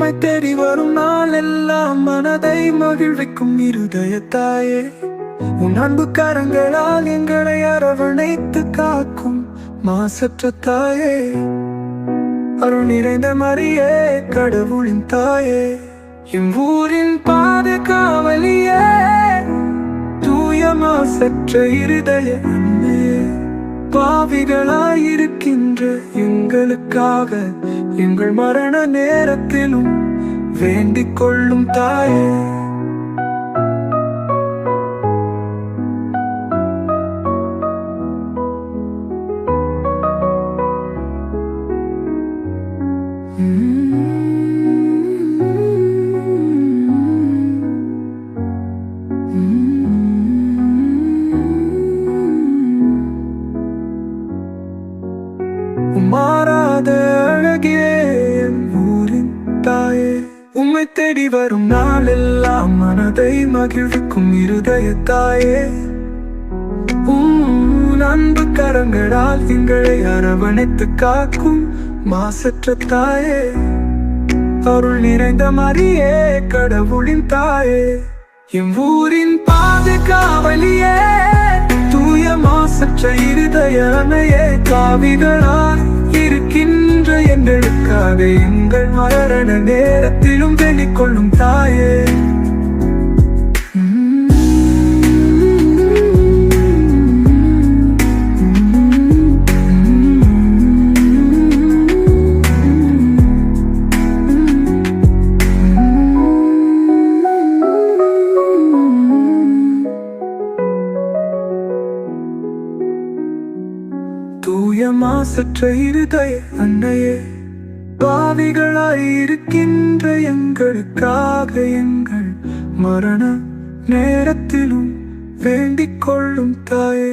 உம்மை தேடி வரும் நாள் எல்லாம் மனதை மகிழ்விக்கும் இருதய தாயே. உன் அன்பு கரங்களால் எங்களை அரவணைத்து காக்கும் மாசற்ற தாயே. அருள் நிறைந்த மரியே, கடவுளின் தாயே, எம் ஊரின் பாதுகாவலியே, தூய மாசற்ற இருதய அன்னையே. பாவிகளாயிருக்கின்ற எங்களுக்காக எங்கள் மரண நேரத்திலும் வேண்டிக் கொள்ளும் தாயே. மாறாத அழகியே, என் ஊரின் தாயே. உம்மை தேடி வரும் நாள் எல்லாம் மனதை மகிழ்விக்கும் இருதய தாயே. உன் அன்பு கரங்களால் எங்களை அரவணைத்து காக்கும் மாசற்ற தாயே. அருள் நிறைந்த மரியே, கடவுளின் தாயே, எம் ஊரின் பாதுகாவலியே, தூய மாசற்ற இருதய அன்னையே. காவிகளால் இருக்கின்ற எங்களுக்காக எங்கள் மரண நேரத்திலும் வேண்டிக் கொள்ளும் தாயே. தூய மாசற்ற இருதய அன்னையே, பாவிகளாயிருக்கின்ற எங்களுக்காக எங்கள் மரண நேரத்திலும் வேண்டிக் கொள்ளும் தாயே.